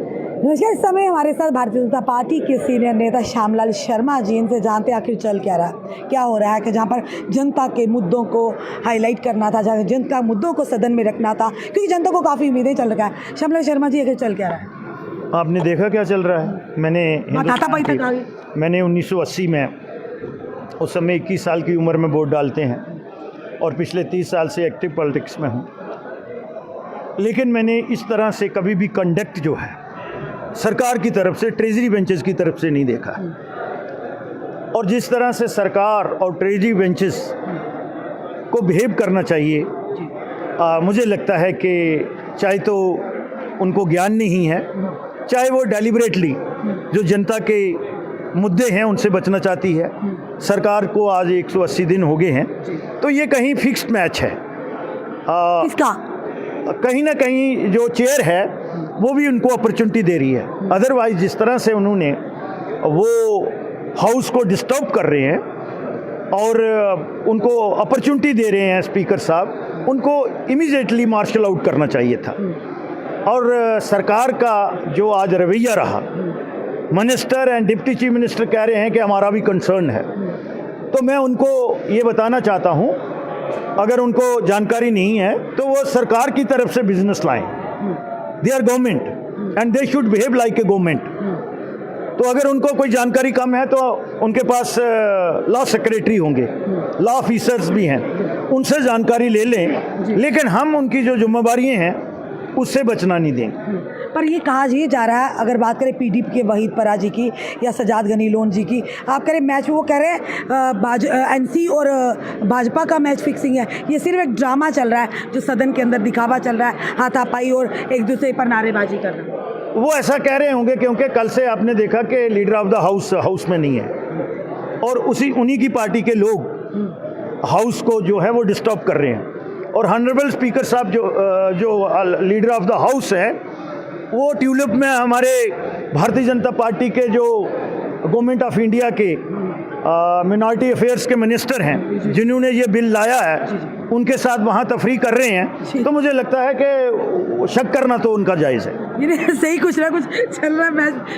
नमस्कार, इस समय हमारे साथ भारतीय जनता पार्टी के सीनियर नेता श्यामलाल शर्मा जी, इनसे जानते हैं आखिर चल क्या रहा है, क्या हो रहा है कि जहाँ पर जनता के मुद्दों को हाईलाइट करना था, जहाँ जनता के मुद्दों को सदन में रखना था, क्योंकि जनता को काफ़ी उम्मीदें चल रहा है। श्यामलाल शर्मा जी, आखिर चल क्या रहा है? आपने देखा क्या चल रहा है? मैंने 1980 में, उस समय 21 साल की उम्र में वोट डालते हैं और पिछले 30 साल से एक्टिव पॉलिटिक्स में हूँ, लेकिन मैंने इस तरह से कभी भी कंडक्ट जो है सरकार की तरफ से, ट्रेजरी बेंचेस की तरफ से नहीं देखा। और जिस तरह से सरकार और ट्रेजरी बेंचेस को बिहेव करना चाहिए, मुझे लगता है कि चाहे तो उनको ज्ञान नहीं है, चाहे वो डेलिबरेटली जो जनता के मुद्दे हैं उनसे बचना चाहती है। सरकार को आज 180 दिन हो गए हैं, तो ये कहीं फिक्स्ड मैच है। कहीं ना कहीं जो चेयर है वो भी उनको अपॉर्चुनिटी दे रही है। अदरवाइज जिस तरह से उन्होंने वो हाउस को डिस्टर्ब कर रहे हैं और उनको अपॉर्चुनिटी दे रहे हैं स्पीकर साहब, उनको इमीडिएटली मार्शल आउट करना चाहिए था। और सरकार का जो आज रवैया रहा, minister and deputy chief minister कह रहे हैं कि हमारा भी कंसर्न है, तो मैं उनको ये बताना चाहता हूँ, अगर उनको जानकारी नहीं है तो वो सरकार की तरफ से बिजनेस लाएं। They are government and they should behave like a government. तो अगर उनको कोई जानकारी कम है तो उनके पास लॉ सेक्रेटरी होंगे, लॉ ऑफिसर्स भी हैं, उनसे जानकारी ले लें, लेकिन हम उनकी जो जिम्मेदारियां हैं उससे बचना नहीं देंगे। पर ये कहा जा रहा है, अगर बात करें पीडीपी के वहीद परा जी की या सजाद गनी लोन जी की, आप करें मैच, वो कह रहे हैं एनसी और भाजपा का मैच फिक्सिंग है, ये सिर्फ एक ड्रामा चल रहा है जो सदन के अंदर दिखावा चल रहा है, हाथापाई और एक दूसरे पर नारेबाजी कर रहे हैं। वो ऐसा कह रहे होंगे क्योंकि कल से आपने देखा कि लीडर ऑफ द हाउस में नहीं है और उन्हीं की पार्टी के लोग हाउस को जो है वो डिस्टर्ब कर रहे हैं। और हॉनरेबल स्पीकर साहब जो लीडर ऑफ द हाउस है, वो ट्यूलिप में हमारे भारतीय जनता पार्टी के जो गवर्नमेंट ऑफ इंडिया के मिनॉरिटी अफेयर्स के मिनिस्टर हैं, जिन्होंने ये बिल लाया है, उनके साथ वहाँ तफरीक कर रहे हैं। तो मुझे लगता है कि शक करना तो उनका जायज़ है। ये सही कुछ ना कुछ चल रहा है,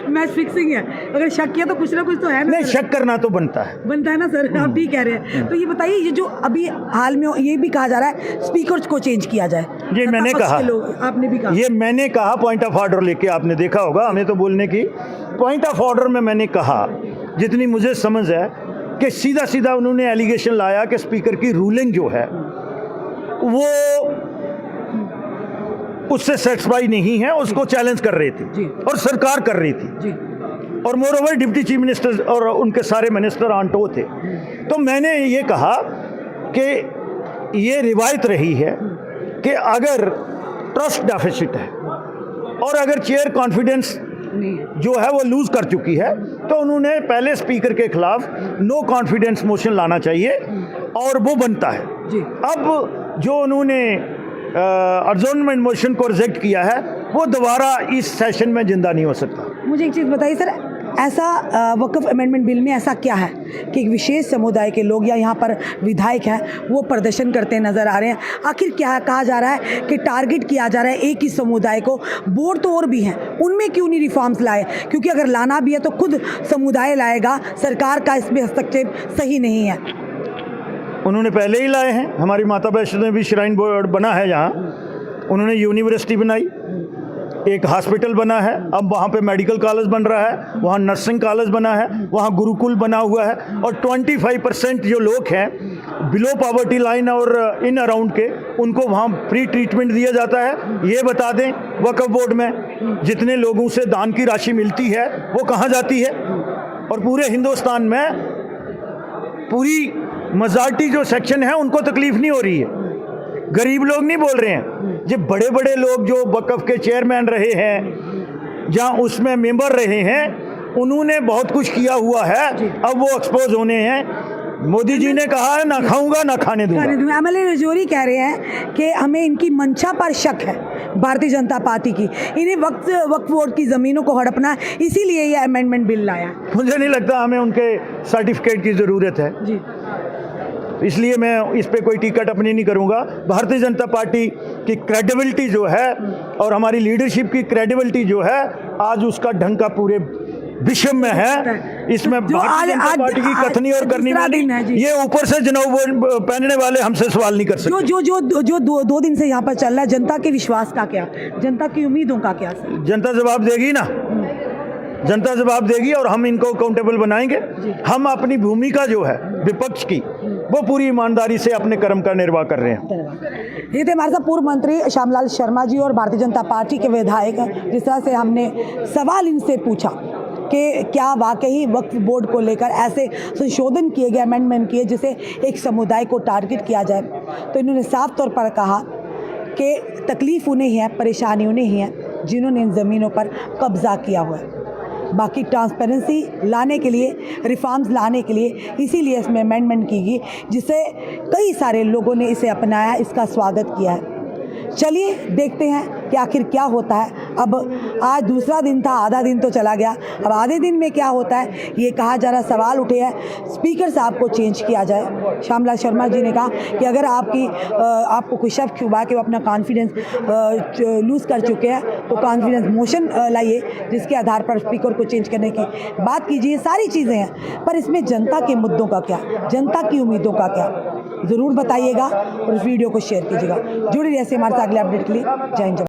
मैच फिक्सिंग है। अगर शक किया तो कुछ ना कुछ तो है ना। नहीं, शक करना तो बनता है ना सर, आप ठीक कह रहे हैं। तो ये बताइए, ये जो अभी हाल में ये भी कहा जा रहा है स्पीकर को चेंज किया जाए, ये मैंने कहा, आपने भी कहा, ये मैंने कहा पॉइंट ऑफ ऑर्डर लेके, आपने देखा होगा हमें तो बोलने की। पॉइंट ऑफ ऑर्डर में मैंने कहा, जितनी मुझे समझ है, कि सीधा सीधा उन्होंने एलिगेशन लाया कि स्पीकर की रूलिंग जो है वो उससे सेटिस्फाई नहीं है, उसको चैलेंज कर रही थी और सरकार कर रही थी। और मोरओवर डिप्टी चीफ मिनिस्टर और उनके सारे मिनिस्टर आंटो थे। तो मैंने ये कहा कि ये रिवायत रही है कि अगर ट्रस्ट डेफिसिट है और अगर चेयर कॉन्फिडेंस जो है वो लूज कर चुकी है, तो उन्होंने पहले स्पीकर के खिलाफ नो कॉन्फिडेंस मोशन लाना चाहिए और वो बनता है। अब जो उन्होंने एडजॉर्नमेंट मोशन को रिजेक्ट किया है, वो दोबारा इस सेशन में जिंदा नहीं हो सकता। मुझे एक चीज़ बताइए सर, ऐसा वक्फ अमेंडमेंट बिल में ऐसा क्या है कि एक विशेष समुदाय के लोग या यहाँ पर विधायक हैं वो प्रदर्शन करते नज़र आ रहे हैं? आखिर क्या कहा जा रहा है कि टारगेट किया जा रहा है एक ही समुदाय को? बोर्ड तो और भी हैं, उनमें क्यों नहीं रिफॉर्म्स लाए? क्योंकि अगर लाना भी है तो खुद समुदाय लाएगा, सरकार का इसमें हस्तक्षेप सही नहीं है। उन्होंने पहले ही लाए हैं। हमारी माता वैष्णो देवी श्राइन बोर्ड बना है, जहाँ उन्होंने यूनिवर्सिटी बनाई, एक हॉस्पिटल बना है, अब वहाँ पे मेडिकल कॉलेज बन रहा है, वहाँ नर्सिंग कॉलेज बना है, वहाँ गुरुकुल बना हुआ है। और 25% जो लोग हैं बिलो पॉवर्टी लाइन और इन अराउंड के, उनको वहाँ फ्री ट्रीटमेंट दिया जाता है। ये बता दें, वक्फ बोर्ड में जितने लोगों से दान की राशि मिलती है वो कहाँ जाती है? और पूरे हिंदुस्तान में पूरी मेजॉरिटी जो सेक्शन है उनको तकलीफ नहीं हो रही है, गरीब लोग नहीं बोल रहे हैं। जो बड़े बड़े लोग जो वक्फ के चेयरमैन रहे हैं, जहां उसमें मेंबर रहे हैं, उन्होंने बहुत कुछ किया हुआ है, अब वो एक्सपोज होने हैं। मोदी जी ने कहा है, ना खाऊंगा ना खाने दूंगा। MLA रजौरी कह रहे हैं कि हमें इनकी मंशा पर शक है, भारतीय जनता पार्टी की, इन्हें वक्फ बोर्ड की ज़मीनों को हड़पना है, इसीलिए ये अमेंडमेंट बिल लाया। मुझे नहीं लगता हमें उनके सर्टिफिकेट की ज़रूरत है। इसलिए मैं इस पे कोई टिकट अपनी नहीं करूंगा। भारतीय जनता पार्टी की क्रेडिबिलिटी जो है और हमारी लीडरशिप की क्रेडिबिलिटी जो है, आज उसका ढंका पूरे विश्व में है। इसमें भारतीय जनता पार्टी की कथनी और करनी वाली, ये ऊपर से जनाब पहनने वाले हमसे सवाल नहीं कर सकते। जो दो दिन से यहाँ पर चल रहा है, जनता के विश्वास का क्या, जनता की उम्मीदों का क्या? जनता जवाब देगी ना, जनता जवाब देगी और हम इनको अकाउंटेबल बनाएंगे। हम अपनी भूमिका जो है विपक्ष की, वो पूरी ईमानदारी से अपने कर्म का निर्वाह कर रहे हैं। ये थे हमारे साथ पूर्व मंत्री श्यामलाल शर्मा जी और भारतीय जनता पार्टी के विधायक। जिस तरह से हमने सवाल इनसे पूछा कि क्या वाकई वक्फ बोर्ड को लेकर ऐसे संशोधन किए गए, अमेंडमेंट किए जिसे एक समुदाय को टारगेट किया जाए, तो इन्होंने साफ तौर पर कहा कि तकलीफ़ उन्हें ही है, परेशानी उन्हें ही है जिन्होंने इन ज़मीनों पर कब्ज़ा किया हुआ है। बाकी ट्रांसपेरेंसी लाने के लिए, रिफॉर्म्स लाने के लिए इसीलिए इसमें अमेंडमेंट की गई, जिसे कई सारे लोगों ने इसे अपनाया, इसका स्वागत किया है। चलिए देखते हैं कि आखिर क्या होता है। अब आज दूसरा दिन था, आधा दिन तो चला गया, अब आधे दिन में क्या होता है ये कहा जा रहा। सवाल उठे हैं स्पीकर साहब को चेंज किया जाए। श्यामलाल शर्मा जी ने कहा कि अगर आपको कोई शक हुआ कि वो अपना कॉन्फिडेंस लूज़ कर चुके हैं तो कॉन्फिडेंस मोशन लाइए, जिसके आधार पर स्पीकर को चेंज करने की बात कीजिए। सारी चीज़ें हैं, पर इसमें जनता के मुद्दों का क्या, जनता की उम्मीदों का क्या, ज़रूर बताइएगा और इस वीडियो को शेयर कीजिएगा। जुड़े रहिए हमारे साथ अगले अपडेट के लिए। जय हिंद।